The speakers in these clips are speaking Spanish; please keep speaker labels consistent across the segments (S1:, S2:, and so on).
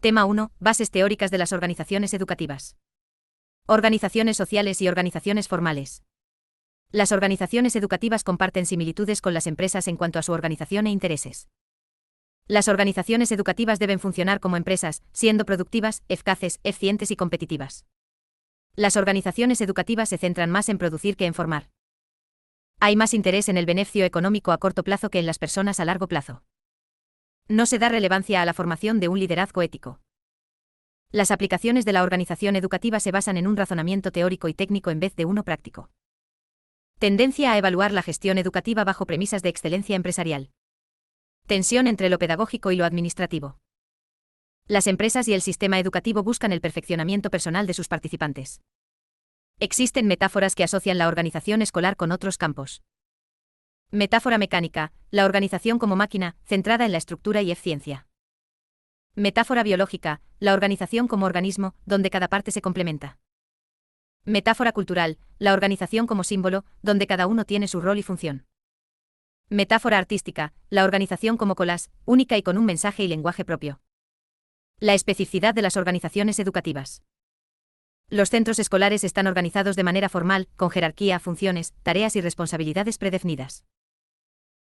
S1: Tema 1. Bases teóricas de las organizaciones educativas. Organizaciones sociales y organizaciones formales. Las organizaciones educativas comparten similitudes con las empresas en cuanto a su organización e intereses. Las organizaciones educativas deben funcionar como empresas, siendo productivas, eficaces, eficientes y competitivas. Las organizaciones educativas se centran más en producir que en formar. Hay más interés en el beneficio económico a corto plazo que en las personas a largo plazo. No se da relevancia a la formación de un liderazgo ético. Las aplicaciones de la organización educativa se basan en un razonamiento teórico y técnico en vez de uno práctico. Tendencia a evaluar la gestión educativa bajo premisas de excelencia empresarial. Tensión entre lo pedagógico y lo administrativo. Las empresas y el sistema educativo buscan el perfeccionamiento personal de sus participantes. Existen metáforas que asocian la organización escolar con otros campos. Metáfora mecánica, la organización como máquina, centrada en la estructura y eficiencia. Metáfora biológica, la organización como organismo, donde cada parte se complementa. Metáfora cultural, la organización como símbolo, donde cada uno tiene su rol y función. Metáfora artística, la organización como collage, única y con un mensaje y lenguaje propio. La especificidad de las organizaciones educativas. Los centros escolares están organizados de manera formal, con jerarquía, funciones, tareas y responsabilidades predefinidas.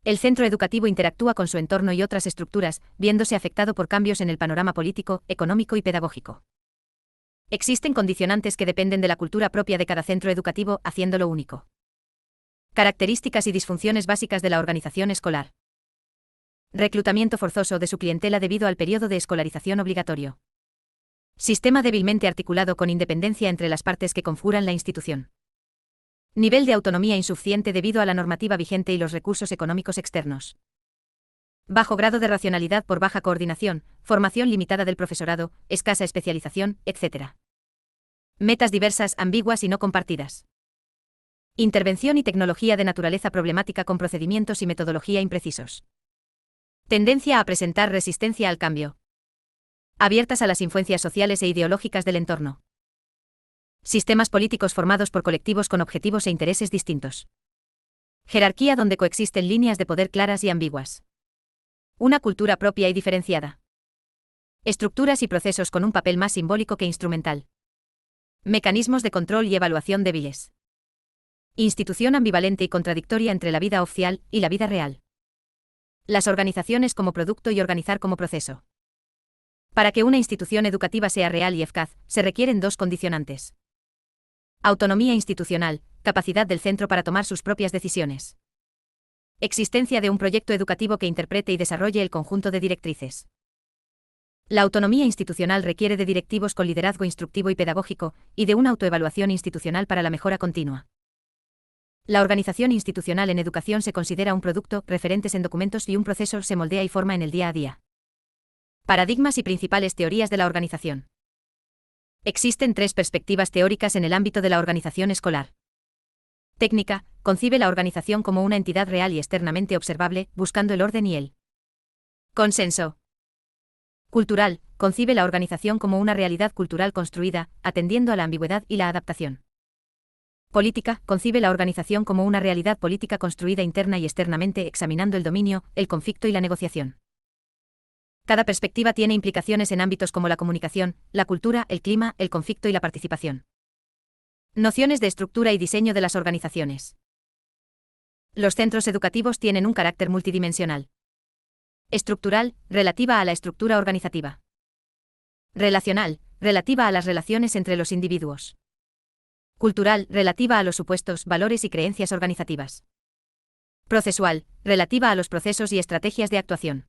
S1: El centro educativo interactúa con su entorno y otras estructuras, viéndose afectado por cambios en el panorama político, económico y pedagógico. Existen condicionantes que dependen de la cultura propia de cada centro educativo, haciéndolo único. Características y disfunciones básicas de la organización escolar. Reclutamiento forzoso de su clientela debido al periodo de escolarización obligatorio. Sistema débilmente articulado con independencia entre las partes que configuran la institución. Nivel de autonomía insuficiente debido a la normativa vigente y los recursos económicos externos. Bajo grado de racionalidad por baja coordinación, formación limitada del profesorado, escasa especialización, etc. Metas diversas, ambiguas y no compartidas. Intervención y tecnología de naturaleza problemática con procedimientos y metodología imprecisos. Tendencia a presentar resistencia al cambio. Abiertas a las influencias sociales e ideológicas del entorno. Sistemas políticos formados por colectivos con objetivos e intereses distintos. Jerarquía donde coexisten líneas de poder claras y ambiguas. Una cultura propia y diferenciada. Estructuras y procesos con un papel más simbólico que instrumental. Mecanismos de control y evaluación débiles. Institución ambivalente y contradictoria entre la vida oficial y la vida real. Las organizaciones como producto y organizar como proceso. Para que una institución educativa sea real y eficaz, se requieren dos condicionantes. Autonomía institucional, capacidad del centro para tomar sus propias decisiones. Existencia de un proyecto educativo que interprete y desarrolle el conjunto de directrices. La autonomía institucional requiere de directivos con liderazgo instructivo y pedagógico, y de una autoevaluación institucional para la mejora continua. La organización institucional en educación se considera un producto, referentes en documentos y un proceso se moldea y forma en el día a día. Paradigmas y principales teorías de la organización. Existen tres perspectivas teóricas en el ámbito de la organización escolar. Técnica, concibe la organización como una entidad real y externamente observable, buscando el orden y el consenso. Cultural, concibe la organización como una realidad cultural construida, atendiendo a la ambigüedad y la adaptación. Política, concibe la organización como una realidad política construida interna y externamente, examinando el dominio, el conflicto y la negociación. Cada perspectiva tiene implicaciones en ámbitos como la comunicación, la cultura, el clima, el conflicto y la participación. Nociones de estructura y diseño de las organizaciones. Los centros educativos tienen un carácter multidimensional. Estructural, relativa a la estructura organizativa. Relacional, relativa a las relaciones entre los individuos. Cultural, relativa a los supuestos, valores y creencias organizativas. Procesual, relativa a los procesos y estrategias de actuación.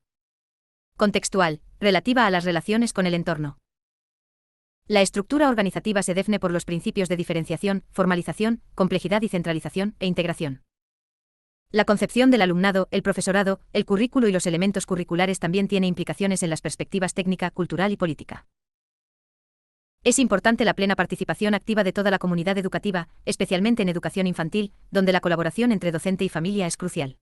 S1: Contextual, relativa a las relaciones con el entorno. La estructura organizativa se define por los principios de diferenciación, formalización, complejidad y centralización, e integración. La concepción del alumnado, el profesorado, el currículo y los elementos curriculares también tiene implicaciones en las perspectivas técnica, cultural y política. Es importante la plena participación activa de toda la comunidad educativa, especialmente en educación infantil, donde la colaboración entre docente y familia es crucial.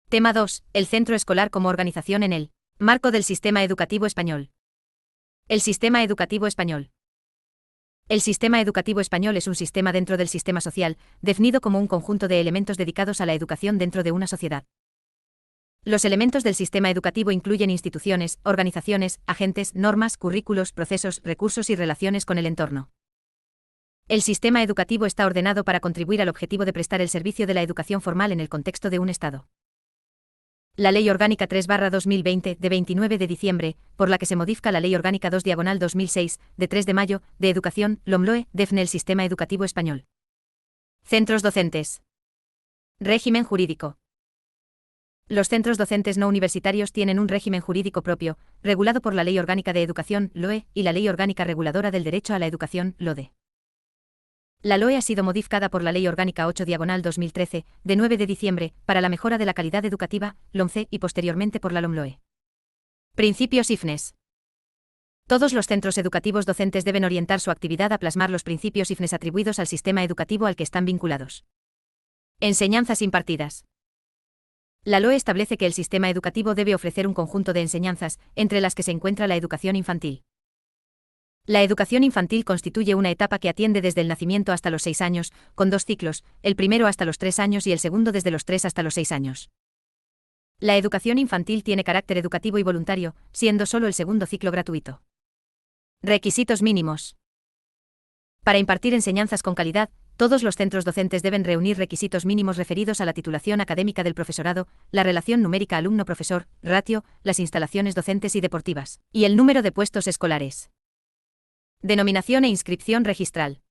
S1: Tema 2. El centro escolar como organización en el marco del sistema educativo español. El sistema educativo español. El sistema educativo español es un sistema dentro del sistema social, definido como un conjunto de elementos dedicados a la educación dentro de una sociedad. Los elementos del sistema educativo incluyen instituciones, organizaciones, agentes, normas, currículos, procesos, recursos y relaciones con el entorno. El sistema educativo está ordenado para contribuir al objetivo de prestar el servicio de la educación formal en el contexto de un Estado. La Ley Orgánica 3/2020, de 29 de diciembre, por la que se modifica la Ley Orgánica 2/2006, de 3 de mayo, de Educación, LOMLOE, define el sistema educativo español. Centros docentes. Régimen jurídico. Los centros docentes no universitarios tienen un régimen jurídico propio, regulado por la Ley Orgánica de Educación, LOE, y la Ley Orgánica Reguladora del Derecho a la Educación, LODE. La LOE ha sido modificada por la Ley Orgánica 8/2013, de 9 de diciembre, para la mejora de la calidad educativa, LOMCE, y posteriormente por la LOMLOE. Principios IFNES. Todos los centros educativos docentes deben orientar su actividad a plasmar los principios IFNES atribuidos al sistema educativo al que están vinculados. Enseñanzas impartidas. La LOE establece que el sistema educativo debe ofrecer un conjunto de enseñanzas, entre las que se encuentra la educación infantil. La educación infantil constituye una etapa que atiende desde el nacimiento hasta los 6 años, con 2 ciclos, el primero hasta los 3 años y el segundo desde los 3 hasta los 6 años. La educación infantil tiene carácter educativo y voluntario, siendo solo el segundo ciclo gratuito. Requisitos mínimos. Para impartir enseñanzas con calidad, todos los centros docentes deben reunir requisitos mínimos referidos a la titulación académica del profesorado, la relación numérica alumno-profesor, ratio, las instalaciones docentes y deportivas, y el número de puestos escolares. Denominación e inscripción registral.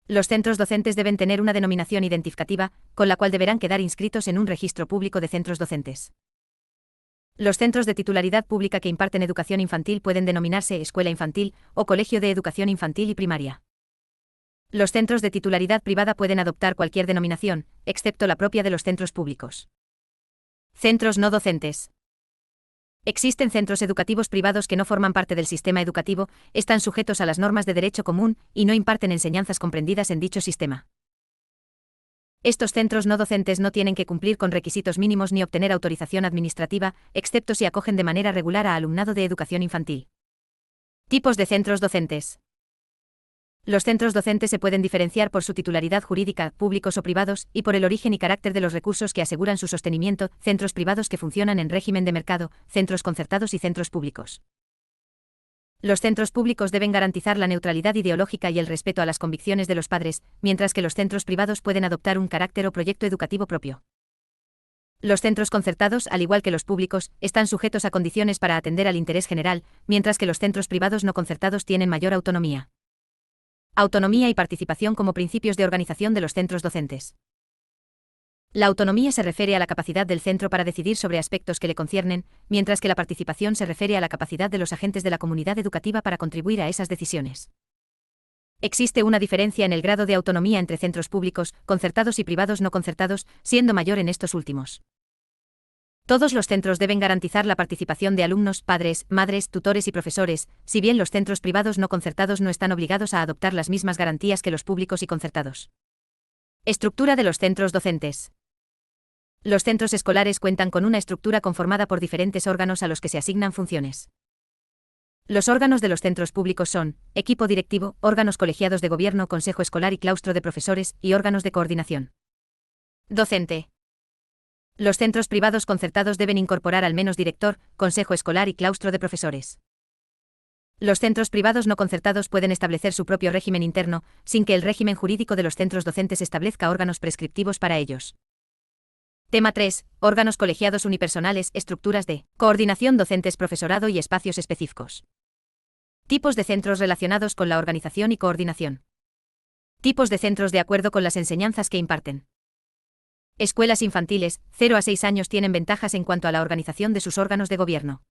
S1: Los centros docentes deben tener una denominación identificativa, con la cual deberán quedar inscritos en un registro público de centros docentes. Los centros de titularidad pública que imparten educación infantil pueden denominarse escuela infantil o colegio de educación infantil y primaria. Los centros de titularidad privada pueden adoptar cualquier denominación, excepto la propia de los centros públicos. Centros no docentes. Existen centros educativos privados que no forman parte del sistema educativo, están sujetos a las normas de derecho común y no imparten enseñanzas comprendidas en dicho sistema. Estos centros no docentes no tienen que cumplir con requisitos mínimos ni obtener autorización administrativa, excepto si acogen de manera regular a alumnado de educación infantil. Tipos de centros docentes. Los centros docentes se pueden diferenciar por su titularidad jurídica, públicos o privados, y por el origen y carácter de los recursos que aseguran su sostenimiento, centros privados que funcionan en régimen de mercado, centros concertados y centros públicos. Los centros públicos deben garantizar la neutralidad ideológica y el respeto a las convicciones de los padres, mientras que los centros privados pueden adoptar un carácter o proyecto educativo propio. Los centros concertados, al igual que los públicos, están sujetos a condiciones para atender al interés general, mientras que los centros privados no concertados tienen mayor autonomía. Autonomía y participación como principios de organización de los centros docentes. La autonomía se refiere a la capacidad del centro para decidir sobre aspectos que le conciernen, mientras que la participación se refiere a la capacidad de los agentes de la comunidad educativa para contribuir a esas decisiones. Existe una diferencia en el grado de autonomía entre centros públicos, concertados y privados no concertados, siendo mayor en estos últimos. Todos los centros deben garantizar la participación de alumnos, padres, madres, tutores y profesores, si bien los centros privados no concertados no están obligados a adoptar las mismas garantías que los públicos y concertados. Estructura de los centros docentes. Los centros escolares cuentan con una estructura conformada por diferentes órganos a los que se asignan funciones. Los órganos de los centros públicos son: equipo directivo, órganos colegiados de gobierno, consejo escolar y claustro de profesores, y órganos de coordinación. Docente. Los centros privados concertados deben incorporar al menos director, consejo escolar y claustro de profesores. Los centros privados no concertados pueden establecer su propio régimen interno, sin que el régimen jurídico de los centros docentes establezca órganos prescriptivos para ellos. Tema 3. Órganos colegiados unipersonales, estructuras de coordinación docentes, profesorado y espacios específicos. Tipos de centros relacionados con la organización y coordinación. Tipos de centros de acuerdo con las enseñanzas que imparten. Escuelas infantiles, 0 a 6 años tienen ventajas en cuanto a la organización de sus órganos de gobierno.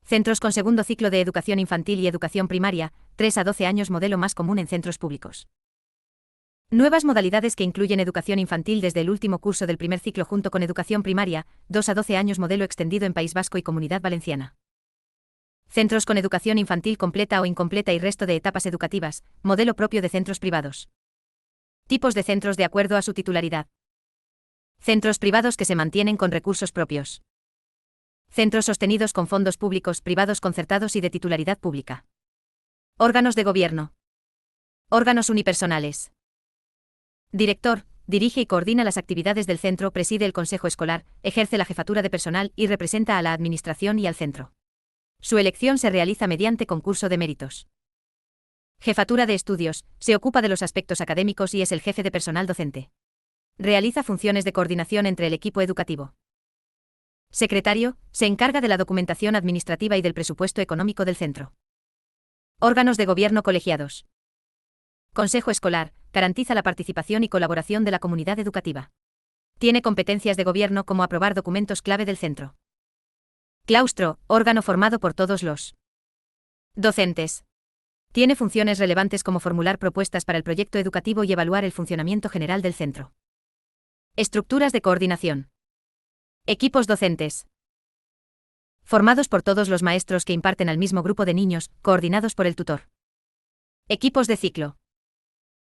S1: Centros con segundo ciclo de educación infantil y educación primaria, 3 a 12 años, modelo más común en centros públicos. Nuevas modalidades que incluyen educación infantil desde el último curso del primer ciclo junto con educación primaria, 2 a 12 años, modelo extendido en País Vasco y Comunidad Valenciana. Centros con educación infantil completa o incompleta y resto de etapas educativas, modelo propio de centros privados. Tipos de centros de acuerdo a su titularidad. Centros privados que se mantienen con recursos propios. Centros sostenidos con fondos públicos, privados concertados y de titularidad pública. Órganos de gobierno. Órganos unipersonales. Director, dirige y coordina las actividades del centro, preside el consejo escolar, ejerce la jefatura de personal y representa a la administración y al centro. Su elección se realiza mediante concurso de méritos. Jefatura de estudios, se ocupa de los aspectos académicos y es el jefe de personal docente. Realiza funciones de coordinación entre el equipo educativo. Secretario, se encarga de la documentación administrativa y del presupuesto económico del centro. Órganos de gobierno colegiados. Consejo escolar, garantiza la participación y colaboración de la comunidad educativa. Tiene competencias de gobierno como aprobar documentos clave del centro. Claustro, órgano formado por todos los docentes. Tiene funciones relevantes como formular propuestas para el proyecto educativo y evaluar el funcionamiento general del centro. Estructuras de coordinación. Equipos docentes. Formados por todos los maestros que imparten al mismo grupo de niños, coordinados por el tutor. Equipos de ciclo.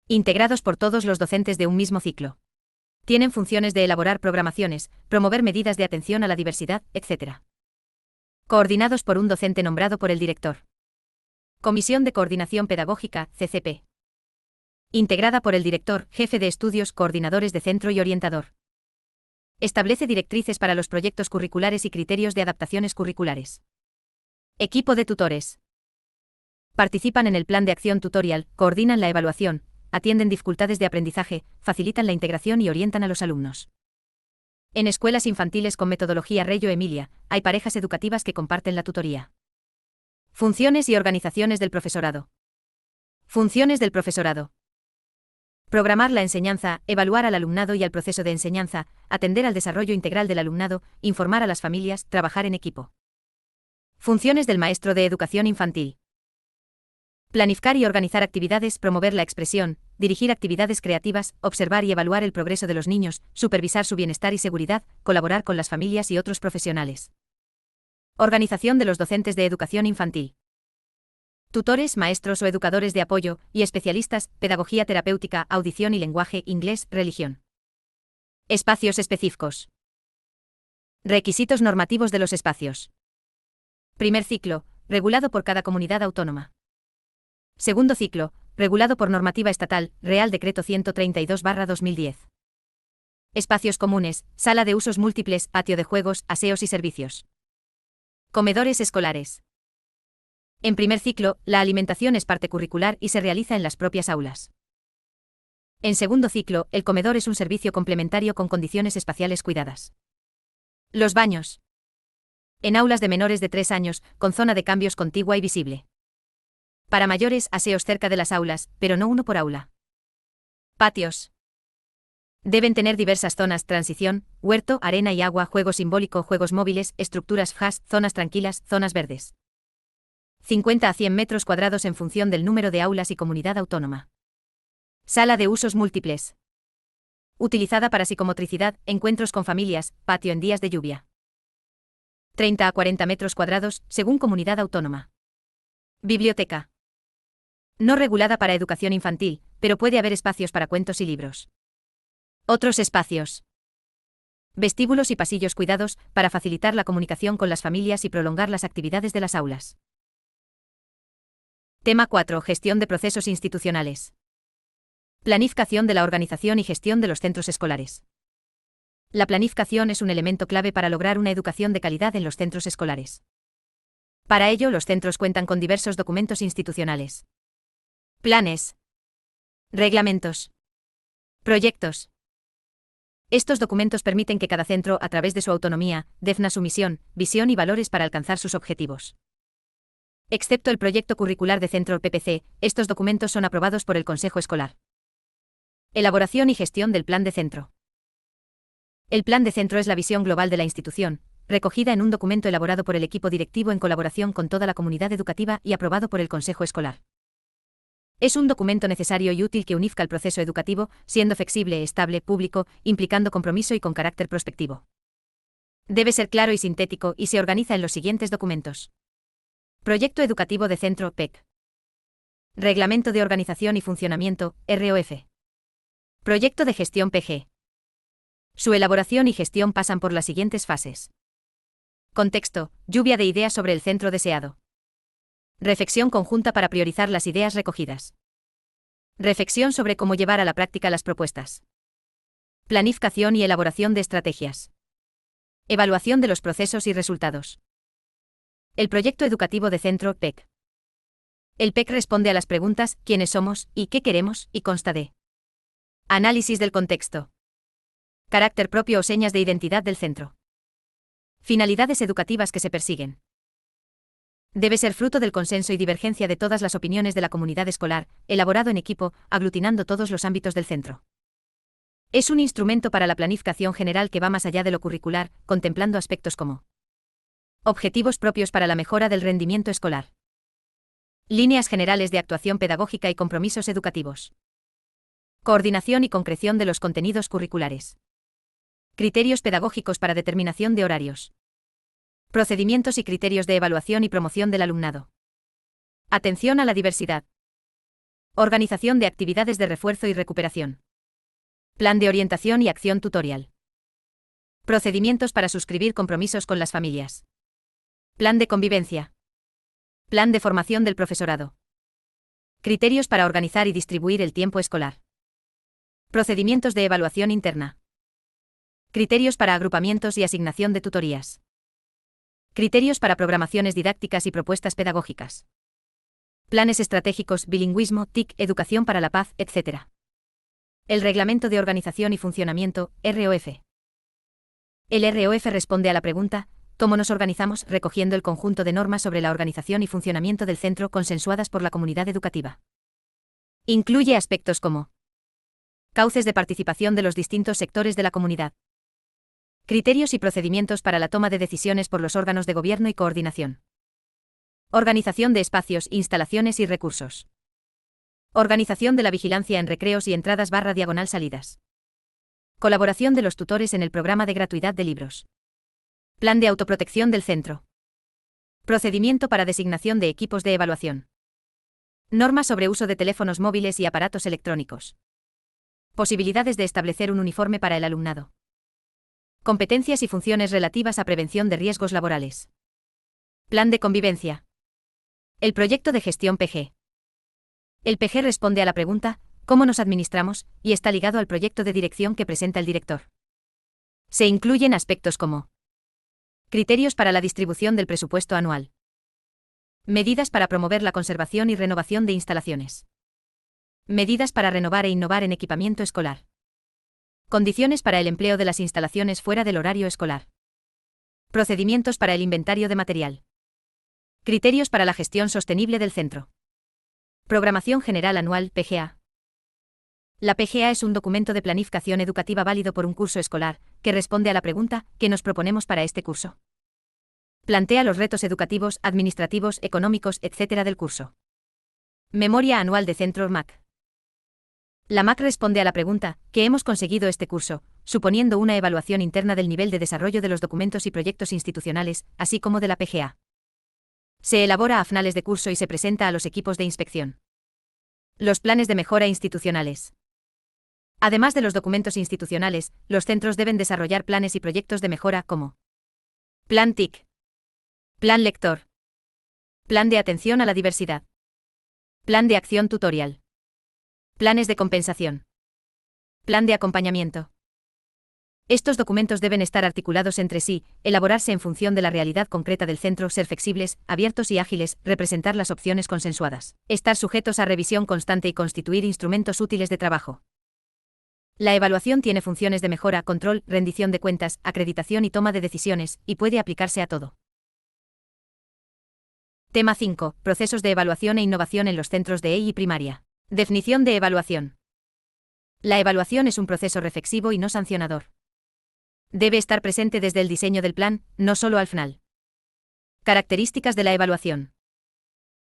S1: Integrados por todos los docentes de un mismo ciclo. Tienen funciones de elaborar programaciones, promover medidas de atención a la diversidad, etc. Coordinados por un docente nombrado por el director. Comisión de Coordinación Pedagógica, CCP. Integrada por el director, jefe de estudios, coordinadores de centro y orientador. Establece directrices para los proyectos curriculares y criterios de adaptaciones curriculares. Equipo de tutores. Participan en el plan de acción tutorial, coordinan la evaluación, atienden dificultades de aprendizaje, facilitan la integración y orientan a los alumnos. En escuelas infantiles con metodología Reggio Emilia, hay parejas educativas que comparten la tutoría. Funciones y organizaciones del profesorado. Funciones del profesorado. Programar la enseñanza, evaluar al alumnado y al proceso de enseñanza, atender al desarrollo integral del alumnado, informar a las familias, trabajar en equipo. Funciones del maestro de educación infantil. Planificar y organizar actividades, promover la expresión, dirigir actividades creativas, observar y evaluar el progreso de los niños, supervisar su bienestar y seguridad, colaborar con las familias y otros profesionales. Organización de los docentes de educación infantil. Tutores, maestros o educadores de apoyo, y especialistas, pedagogía terapéutica, audición y lenguaje, inglés, religión. Espacios específicos. Requisitos normativos de los espacios. Primer ciclo, regulado por cada comunidad autónoma. Segundo ciclo, regulado por normativa estatal, Real Decreto 132/2010. Espacios comunes, sala de usos múltiples, patio de juegos, aseos y servicios. Comedores escolares. En primer ciclo, la alimentación es parte curricular y se realiza en las propias aulas. En segundo ciclo, el comedor es un servicio complementario con condiciones espaciales cuidadas. Los baños. En aulas de menores de 3 años, con zona de cambios contigua y visible. Para mayores, aseos cerca de las aulas, pero no uno por aula. Patios. Deben tener diversas zonas, transición, huerto, arena y agua, juego simbólico, juegos móviles, estructuras FHAS, zonas tranquilas, zonas verdes. 50 a 100 metros cuadrados en función del número de aulas y comunidad autónoma. Sala de usos múltiples. Utilizada para psicomotricidad, encuentros con familias, patio en días de lluvia. 30 a 40 metros cuadrados, según comunidad autónoma. Biblioteca. No regulada para educación infantil, pero puede haber espacios para cuentos y libros. Otros espacios. Vestíbulos y pasillos cuidados, para facilitar la comunicación con las familias y prolongar las actividades de las aulas. Tema 4. Gestión de procesos institucionales. Planificación de la organización y gestión de los centros escolares. La planificación es un elemento clave para lograr una educación de calidad en los centros escolares. Para ello, los centros cuentan con diversos documentos institucionales. Planes. Reglamentos. Proyectos. Estos documentos permiten que cada centro, a través de su autonomía, defina su misión, visión y valores para alcanzar sus objetivos. Excepto el proyecto curricular de centro PPC, estos documentos son aprobados por el Consejo Escolar. Elaboración y gestión del plan de centro. El plan de centro es la visión global de la institución, recogida en un documento elaborado por el equipo directivo en colaboración con toda la comunidad educativa y aprobado por el Consejo Escolar. Es un documento necesario y útil que unifica el proceso educativo, siendo flexible, estable, público, implicando compromiso y con carácter prospectivo. Debe ser claro y sintético y se organiza en los siguientes documentos. Proyecto educativo de centro PEC. Reglamento de organización y funcionamiento, ROF. Proyecto de gestión PG. Su elaboración y gestión pasan por las siguientes fases. Contexto, lluvia de ideas sobre el centro deseado. Reflexión conjunta para priorizar las ideas recogidas. Reflexión sobre cómo llevar a la práctica las propuestas. Planificación y elaboración de estrategias. Evaluación de los procesos y resultados. El proyecto educativo de centro, PEC. El PEC responde a las preguntas ¿quiénes somos y qué queremos? Y consta de análisis del contexto, carácter propio o señas de identidad del centro, finalidades educativas que se persiguen. Debe ser fruto del consenso y divergencia de todas las opiniones de la comunidad escolar, elaborado en equipo, aglutinando todos los ámbitos del centro. Es un instrumento para la planificación general que va más allá de lo curricular, contemplando aspectos como objetivos propios para la mejora del rendimiento escolar, líneas generales de actuación pedagógica y compromisos educativos, coordinación y concreción de los contenidos curriculares, criterios pedagógicos para determinación de horarios, procedimientos y criterios de evaluación y promoción del alumnado, atención a la diversidad, organización de actividades de refuerzo y recuperación, plan de orientación y acción tutorial, procedimientos para suscribir compromisos con las familias, plan de convivencia, plan de formación del profesorado, criterios para organizar y distribuir el tiempo escolar, procedimientos de evaluación interna, criterios para agrupamientos y asignación de tutorías, criterios para programaciones didácticas y propuestas pedagógicas, planes estratégicos, bilingüismo, TIC, educación para la paz, etc. El Reglamento de Organización y Funcionamiento, ROF. El ROF responde a la pregunta, ¿cómo nos organizamos?, recogiendo el conjunto de normas sobre la organización y funcionamiento del centro consensuadas por la comunidad educativa. Incluye aspectos como cauces de participación de los distintos sectores de la comunidad, criterios y procedimientos para la toma de decisiones por los órganos de gobierno y coordinación, organización de espacios, instalaciones y recursos, organización de la vigilancia en recreos y entradas/salidas, colaboración de los tutores en el programa de gratuidad de libros, plan de autoprotección del centro, procedimiento para designación de equipos de evaluación, normas sobre uso de teléfonos móviles y aparatos electrónicos, posibilidades de establecer un uniforme para el alumnado, competencias y funciones relativas a prevención de riesgos laborales, plan de convivencia. El proyecto de gestión PG. El PG responde a la pregunta, ¿cómo nos administramos?, y está ligado al proyecto de dirección que presenta el director. Se incluyen aspectos como criterios para la distribución del presupuesto anual, medidas para promover la conservación y renovación de instalaciones, medidas para renovar e innovar en equipamiento escolar, condiciones para el empleo de las instalaciones fuera del horario escolar, procedimientos para el inventario de material, criterios para la gestión sostenible del centro. Programación General Anual, PGA. La PGA es un documento de planificación educativa válido por un curso escolar, que responde a la pregunta, ¿qué nos proponemos para este curso? Plantea los retos educativos, administrativos, económicos, etc. del curso. Memoria Anual de Centro MAC. La MAC responde a la pregunta, ¿qué hemos conseguido este curso?, suponiendo una evaluación interna del nivel de desarrollo de los documentos y proyectos institucionales, así como de la PGA. Se elabora a finales de curso y se presenta a los equipos de inspección. Los planes de mejora institucionales. Además de los documentos institucionales, los centros deben desarrollar planes y proyectos de mejora como Plan TIC, Plan Lector, Plan de Atención a la Diversidad, Plan de Acción Tutorial, Planes de Compensación, Plan de Acompañamiento. Estos documentos deben estar articulados entre sí, elaborarse en función de la realidad concreta del centro, ser flexibles, abiertos y ágiles, representar las opciones consensuadas, estar sujetos a revisión constante y constituir instrumentos útiles de trabajo. La evaluación tiene funciones de mejora, control, rendición de cuentas, acreditación y toma de decisiones, y puede aplicarse a todo. Tema 5. Procesos de evaluación e innovación en los centros de EI y primaria. Definición de evaluación. La evaluación es un proceso reflexivo y no sancionador. Debe estar presente desde el diseño del plan, no solo al final. Características de la evaluación.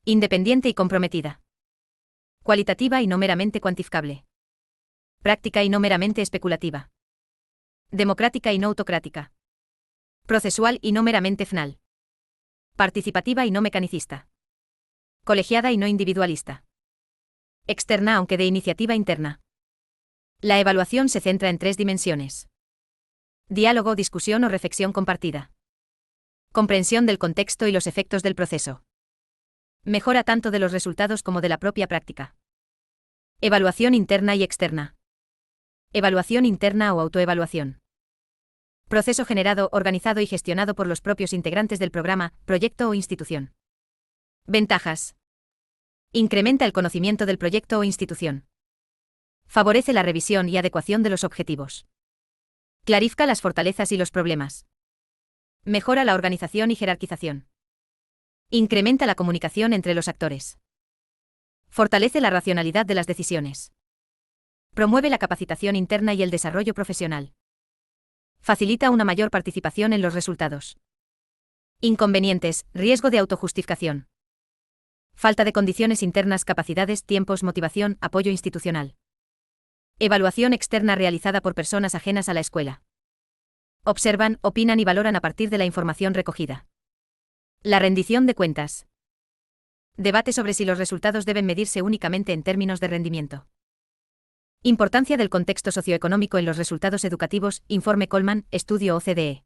S1: Independiente y comprometida. Cualitativa y no meramente cuantificable. Práctica y no meramente especulativa. Democrática y no autocrática. Procesual y no meramente final. Participativa y no mecanicista. Colegiada y no individualista. Externa aunque de iniciativa interna. La evaluación se centra en 3 dimensiones. Diálogo, discusión o reflexión compartida. Comprensión del contexto y los efectos del proceso. Mejora tanto de los resultados como de la propia práctica. Evaluación interna y externa. Evaluación interna o autoevaluación. Proceso generado, organizado y gestionado por los propios integrantes del programa, proyecto o institución. Ventajas. Incrementa el conocimiento del proyecto o institución. Favorece la revisión y adecuación de los objetivos. Clarifica las fortalezas y los problemas. Mejora la organización y jerarquización. Incrementa la comunicación entre los actores. Fortalece la racionalidad de las decisiones. Promueve la capacitación interna y el desarrollo profesional. Facilita una mayor participación en los resultados. Inconvenientes, riesgo de autojustificación. Falta de condiciones internas, capacidades, tiempos, motivación, apoyo institucional. Evaluación externa realizada por personas ajenas a la escuela. Observan, opinan y valoran a partir de la información recogida. La rendición de cuentas. Debate sobre si los resultados deben medirse únicamente en términos de rendimiento. Importancia del contexto socioeconómico en los resultados educativos, informe Coleman, estudio OCDE.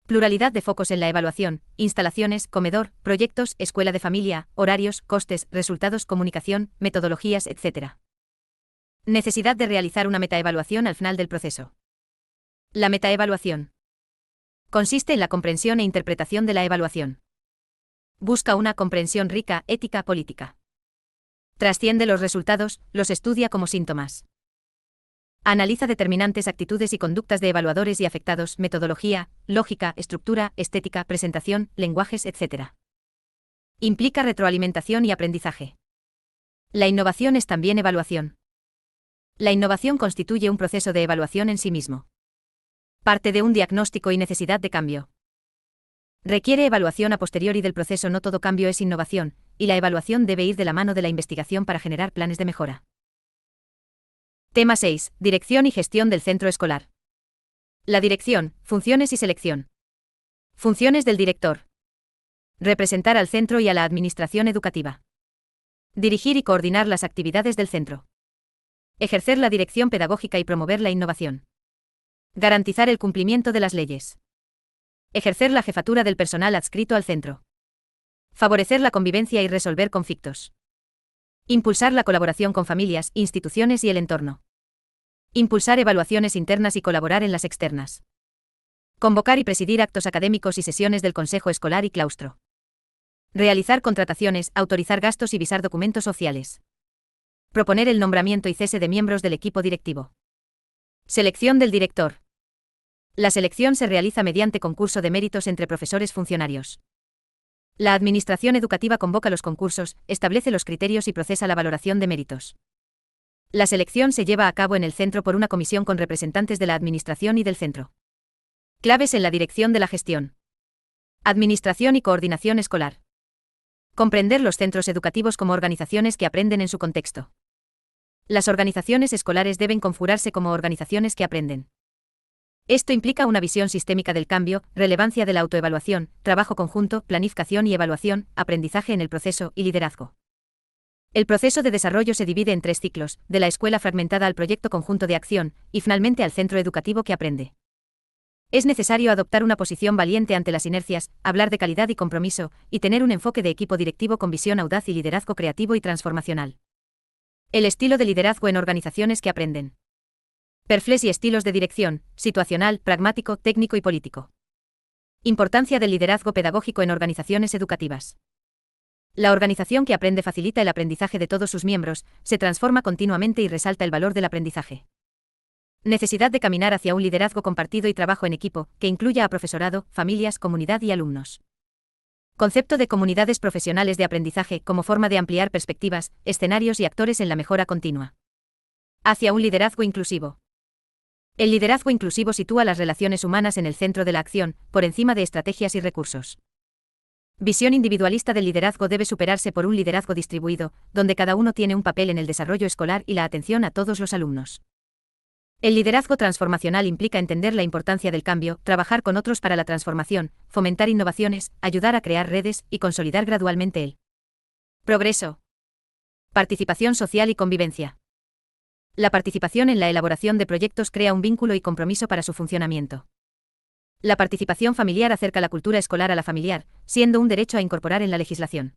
S1: Pluralidad de focos en la evaluación, instalaciones, comedor, proyectos, escuela de familia, horarios, costes, resultados, comunicación, metodologías, etc. Necesidad de realizar una metaevaluación al final del proceso. La metaevaluación consiste en la comprensión e interpretación de la evaluación. Busca una comprensión rica, ética, política. Trasciende los resultados, los estudia como síntomas. Analiza determinantes, actitudes y conductas de evaluadores y afectados, metodología, lógica, estructura, estética, presentación, lenguajes, etc. Implica retroalimentación y aprendizaje. La innovación es también evaluación. La innovación constituye un proceso de evaluación en sí mismo. Parte de un diagnóstico y necesidad de cambio. Requiere evaluación a posteriori del proceso. No todo cambio es innovación, y la evaluación debe ir de la mano de la investigación para generar planes de mejora. Tema 6. Dirección y gestión del centro escolar. La dirección, funciones y selección. Funciones del director. Representar al centro y a la administración educativa. Dirigir y coordinar las actividades del centro. Ejercer la dirección pedagógica y promover la innovación. Garantizar el cumplimiento de las leyes. Ejercer la jefatura del personal adscrito al centro. Favorecer la convivencia y resolver conflictos. Impulsar la colaboración con familias, instituciones y el entorno. Impulsar evaluaciones internas y colaborar en las externas. Convocar y presidir actos académicos y sesiones del consejo escolar y claustro. Realizar contrataciones, autorizar gastos y visar documentos sociales. Proponer el nombramiento y cese de miembros del equipo directivo. Selección del director. La selección se realiza mediante concurso de méritos entre profesores funcionarios. La Administración Educativa convoca los concursos, establece los criterios y procesa la valoración de méritos. La selección se lleva a cabo en el centro por una comisión con representantes de la Administración y del centro. Claves en la dirección de la gestión. Administración y coordinación escolar. Comprender los centros educativos como organizaciones que aprenden en su contexto. Las organizaciones escolares deben configurarse como organizaciones que aprenden. Esto implica una visión sistémica del cambio, relevancia de la autoevaluación, trabajo conjunto, planificación y evaluación, aprendizaje en el proceso y liderazgo. El proceso de desarrollo se divide en 3 ciclos, de la escuela fragmentada al proyecto conjunto de acción, y finalmente al centro educativo que aprende. Es necesario adoptar una posición valiente ante las inercias, hablar de calidad y compromiso, y tener un enfoque de equipo directivo con visión audaz y liderazgo creativo y transformacional. El estilo de liderazgo en organizaciones que aprenden. Perfiles y estilos de dirección, situacional, pragmático, técnico y político. Importancia del liderazgo pedagógico en organizaciones educativas. La organización que aprende facilita el aprendizaje de todos sus miembros, se transforma continuamente y resalta el valor del aprendizaje. Necesidad de caminar hacia un liderazgo compartido y trabajo en equipo, que incluya a profesorado, familias, comunidad y alumnos. Concepto de comunidades profesionales de aprendizaje como forma de ampliar perspectivas, escenarios y actores en la mejora continua. Hacia un liderazgo inclusivo. El liderazgo inclusivo sitúa las relaciones humanas en el centro de la acción, por encima de estrategias y recursos. Visión individualista del liderazgo debe superarse por un liderazgo distribuido, donde cada uno tiene un papel en el desarrollo escolar y la atención a todos los alumnos. El liderazgo transformacional implica entender la importancia del cambio, trabajar con otros para la transformación, fomentar innovaciones, ayudar a crear redes y consolidar gradualmente el progreso. Participación social y convivencia. La participación en la elaboración de proyectos crea un vínculo y compromiso para su funcionamiento. La participación familiar acerca la cultura escolar a la familiar, siendo un derecho a incorporar en la legislación.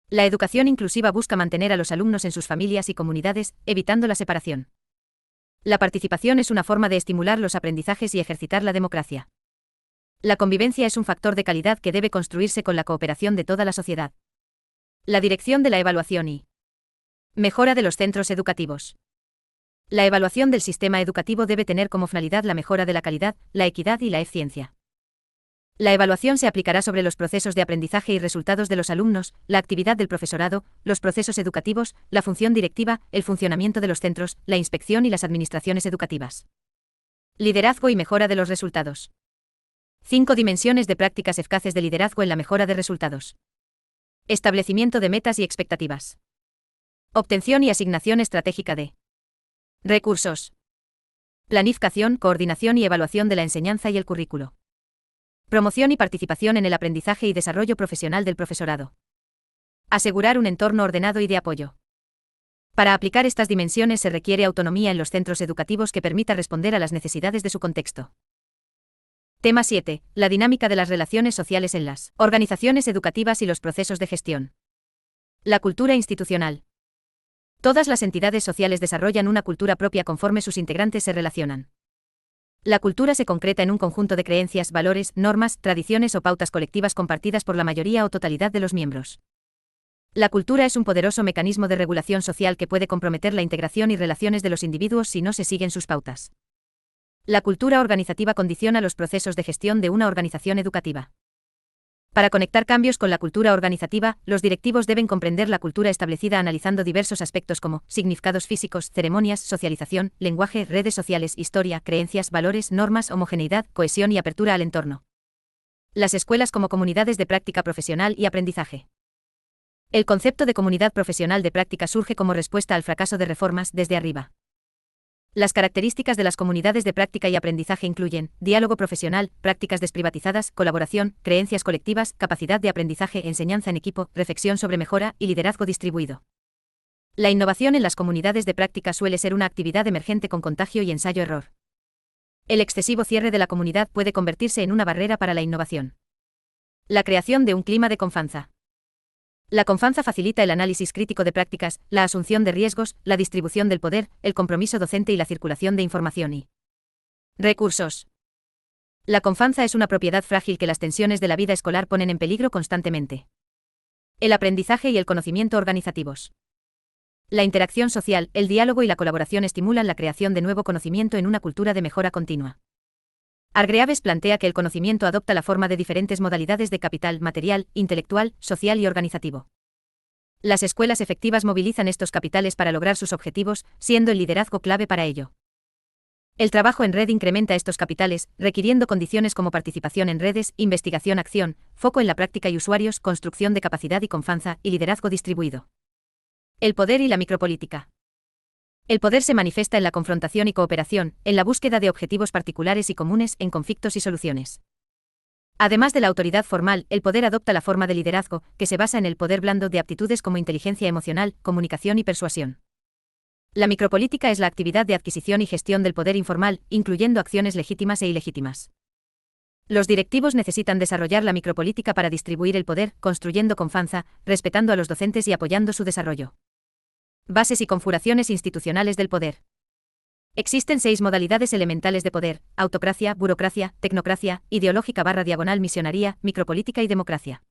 S1: La educación inclusiva busca mantener a los alumnos en sus familias y comunidades, evitando la separación. La participación es una forma de estimular los aprendizajes y ejercitar la democracia. La convivencia es un factor de calidad que debe construirse con la cooperación de toda la sociedad. La dirección de la evaluación y mejora de los centros educativos. La evaluación del sistema educativo debe tener como finalidad la mejora de la calidad, la equidad y la eficiencia. La evaluación se aplicará sobre los procesos de aprendizaje y resultados de los alumnos, la actividad del profesorado, los procesos educativos, la función directiva, el funcionamiento de los centros, la inspección y las administraciones educativas. Liderazgo y mejora de los resultados. 5 dimensiones de prácticas eficaces de liderazgo en la mejora de resultados. Establecimiento de metas y expectativas. Obtención y asignación estratégica de recursos. Planificación, coordinación y evaluación de la enseñanza y el currículo. Promoción y participación en el aprendizaje y desarrollo profesional del profesorado. Asegurar un entorno ordenado y de apoyo. Para aplicar estas dimensiones se requiere autonomía en los centros educativos que permita responder a las necesidades de su contexto. Tema 7. La dinámica de las relaciones sociales en las organizaciones educativas y los procesos de gestión. La cultura institucional. Todas las entidades sociales desarrollan una cultura propia conforme sus integrantes se relacionan. La cultura se concreta en un conjunto de creencias, valores, normas, tradiciones o pautas colectivas compartidas por la mayoría o totalidad de los miembros. La cultura es un poderoso mecanismo de regulación social que puede comprometer la integración y relaciones de los individuos si no se siguen sus pautas. La cultura organizativa condiciona los procesos de gestión de una organización educativa. Para conectar cambios con la cultura organizativa, los directivos deben comprender la cultura establecida analizando diversos aspectos como significados físicos, ceremonias, socialización, lenguaje, redes sociales, historia, creencias, valores, normas, homogeneidad, cohesión y apertura al entorno. Las escuelas como comunidades de práctica profesional y aprendizaje. El concepto de comunidad profesional de práctica surge como respuesta al fracaso de reformas desde arriba. Las características de las comunidades de práctica y aprendizaje incluyen diálogo profesional, prácticas desprivatizadas, colaboración, creencias colectivas, capacidad de aprendizaje, enseñanza en equipo, reflexión sobre mejora y liderazgo distribuido. La innovación en las comunidades de práctica suele ser una actividad emergente con contagio y ensayo-error. El excesivo cierre de la comunidad puede convertirse en una barrera para la innovación. La creación de un clima de confianza. La confianza facilita el análisis crítico de prácticas, la asunción de riesgos, la distribución del poder, el compromiso docente y la circulación de información y recursos. La confianza es una propiedad frágil que las tensiones de la vida escolar ponen en peligro constantemente. El aprendizaje y el conocimiento organizativos. La interacción social, el diálogo y la colaboración estimulan la creación de nuevo conocimiento en una cultura de mejora continua. Hargreaves plantea que el conocimiento adopta la forma de diferentes modalidades de capital material, intelectual, social y organizativo. Las escuelas efectivas movilizan estos capitales para lograr sus objetivos, siendo el liderazgo clave para ello. El trabajo en red incrementa estos capitales, requiriendo condiciones como participación en redes, investigación-acción, foco en la práctica y usuarios, construcción de capacidad y confianza, y liderazgo distribuido. El poder y la micropolítica. El poder se manifiesta en la confrontación y cooperación, en la búsqueda de objetivos particulares y comunes, en conflictos y soluciones. Además de la autoridad formal, el poder adopta la forma de liderazgo, que se basa en el poder blando de aptitudes como inteligencia emocional, comunicación y persuasión. La micropolítica es la actividad de adquisición y gestión del poder informal, incluyendo acciones legítimas e ilegítimas. Los directivos necesitan desarrollar la micropolítica para distribuir el poder, construyendo confianza, respetando a los docentes y apoyando su desarrollo. Bases y configuraciones institucionales del poder. Existen 6 modalidades elementales de poder: autocracia, burocracia, tecnocracia, ideológica/misionaría, micropolítica y democracia.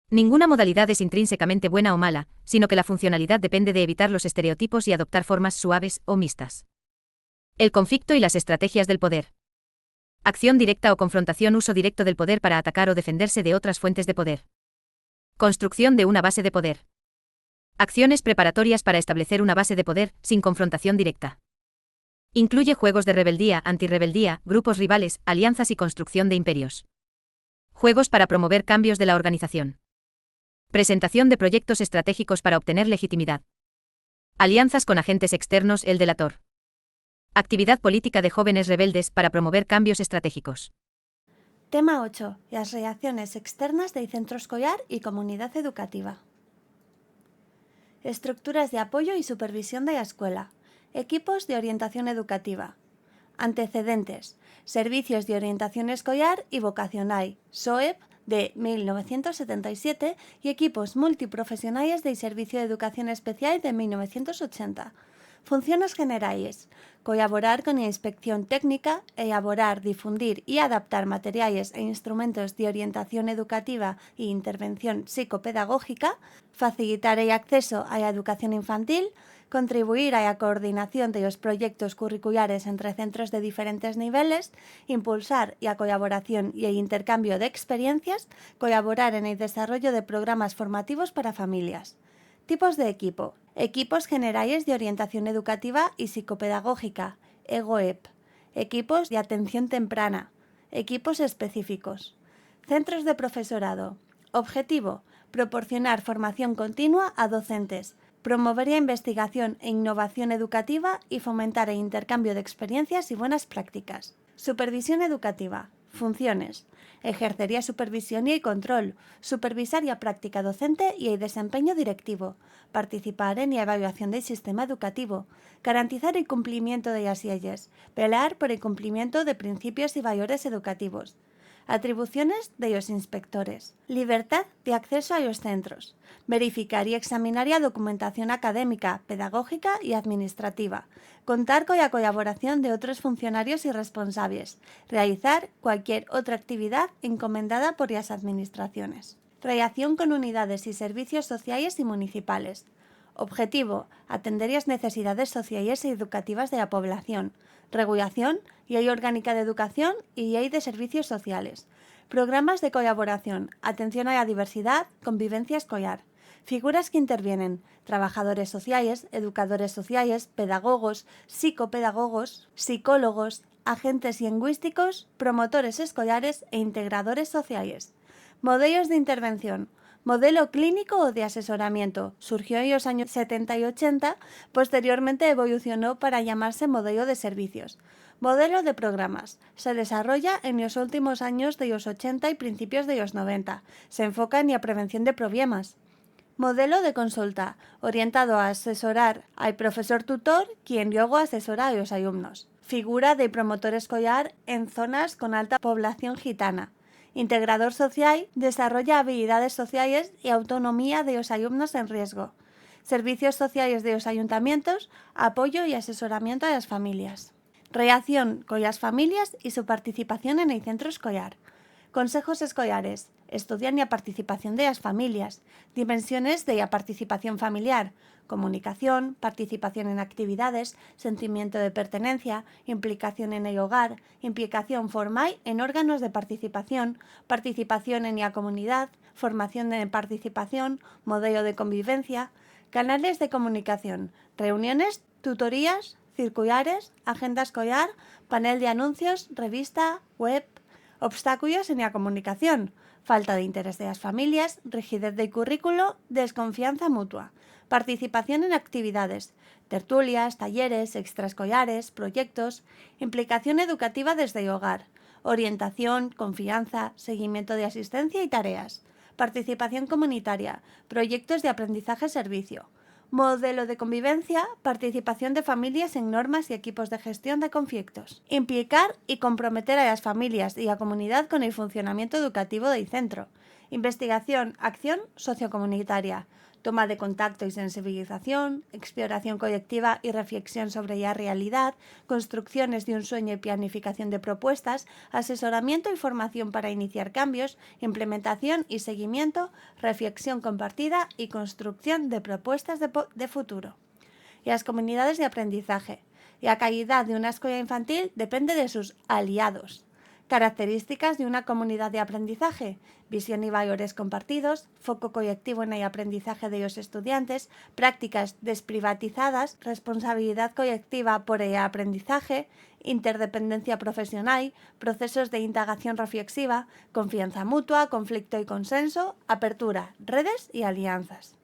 S1: Ninguna modalidad es intrínsecamente buena o mala, sino que la funcionalidad depende de evitar los estereotipos y adoptar formas suaves o mixtas. El conflicto y las estrategias del poder. Acción directa o confrontación, uso directo del poder para atacar o defenderse de otras fuentes de poder. Construcción de una base de poder. Acciones preparatorias para establecer una base de poder, sin confrontación directa. Incluye juegos de rebeldía, antirrebeldía, grupos rivales, alianzas y construcción de imperios. Juegos para promover cambios de la organización. Presentación de proyectos estratégicos para obtener legitimidad. Alianzas con agentes externos, el delator. Actividad política de jóvenes rebeldes para promover cambios estratégicos.
S2: Tema 8. Las reacciones externas del centro escolar y comunidad educativa. Estructuras de apoyo y supervisión de la escuela. Equipos de orientación educativa. Antecedentes. Servicios de orientación escolar y vocacional, SOEP, de 1977 y equipos multiprofesionales del Servicio de Educación Especial de 1980. Funciones generais: colaborar con a inspección técnica, elaborar, difundir y adaptar materiales e instrumentos de orientación educativa e intervención psicopedagógica, facilitar el acceso a la educación infantil, contribuir a la coordinación de los proyectos curriculares entre centros de diferentes niveles, impulsar la colaboración y el intercambio de experiencias, colaborar en el desarrollo de programas formativos para familias. Tipos de equipo: equipos generales de orientación educativa y psicopedagógica, EGOEP, equipos de atención temprana, equipos específicos. Centros de profesorado. Objetivo: proporcionar formación continua a docentes, promover la investigación e innovación educativa y fomentar el intercambio de experiencias y buenas prácticas. Supervisión educativa. Funciones: ejercería supervisión y el control, supervisar la práctica docente y el desempeño directivo, participar en la evaluación del sistema educativo, garantizar el cumplimiento de las leyes, velar por el cumplimiento de principios y valores educativos. Atribuciones de los inspectores: libertad de acceso a los centros, verificar y examinar la documentación académica, pedagógica y administrativa, contar con la colaboración de otros funcionarios y responsables, realizar cualquier otra actividad encomendada por las administraciones. Relación con unidades y servicios sociales y municipales. Objetivo: atender las necesidades sociales y educativas de la población. Regulación: Ley Orgánica de Educación y Ley de Servicios Sociales. Programas de colaboración: atención a la diversidad, convivencia escolar. Figuras que intervienen: trabajadores sociales, educadores sociales, pedagogos, psicopedagogos, psicólogos, agentes lingüísticos, promotores escolares e integradores sociales. Modelos de intervención: modelo clínico o de asesoramiento. Surgió en los años 70 y 80, posteriormente evolucionó para llamarse modelo de servicios. Modelo de programas: se desarrolla en los últimos años de los 80 y principios de los 90. Se enfoca en la prevención de problemas. Modelo de consulta: orientado a asesorar al profesor tutor, quien luego asesora a los alumnos. Figura de promotor escolar en zonas con alta población gitana. Integrador social: desarrolla habilidades sociales y autonomía de los alumnos en riesgo. Servicios sociales de los ayuntamientos: apoyo y asesoramiento a las familias. Relación con las familias y su participación en el centro escolar. Consejos escolares: estudian la participación de las familias. Dimensiones de la participación familiar: comunicación, participación en actividades, sentimiento de pertenencia, implicación en el hogar, implicación formal en órganos de participación, participación en la comunidad, formación de participación, modelo de convivencia. Canales de comunicación: reuniones, tutorías, circulares, agenda escolar, panel de anuncios, revista, web. Obstáculos en la comunicación: falta de interés de las familias, rigidez del currículo, desconfianza mutua. Participación en actividades: tertulias, talleres, extraescolares, proyectos. Implicación educativa desde el hogar: orientación, confianza, seguimiento de asistencia y tareas. Participación comunitaria: proyectos de aprendizaje-servicio. Modelo de convivencia: participación de familias en normas y equipos de gestión de conflictos. Implicar y comprometer a las familias y a la comunidad con el funcionamiento educativo del centro. Investigación, acción sociocomunitaria: toma de contacto y sensibilización, exploración colectiva y reflexión sobre la realidad, construcciones de un sueño y planificación de propuestas, asesoramiento y formación para iniciar cambios, implementación y seguimiento, reflexión compartida y construcción de propuestas de futuro. Y las comunidades de aprendizaje: la calidad de una escuela infantil depende de sus aliados. Características de una comunidad de aprendizaje: visión y valores compartidos, foco colectivo en el aprendizaje de los estudiantes, prácticas desprivatizadas, responsabilidad colectiva por el aprendizaje, interdependencia profesional, procesos de indagación reflexiva, confianza mutua, conflicto y consenso, apertura, redes y alianzas.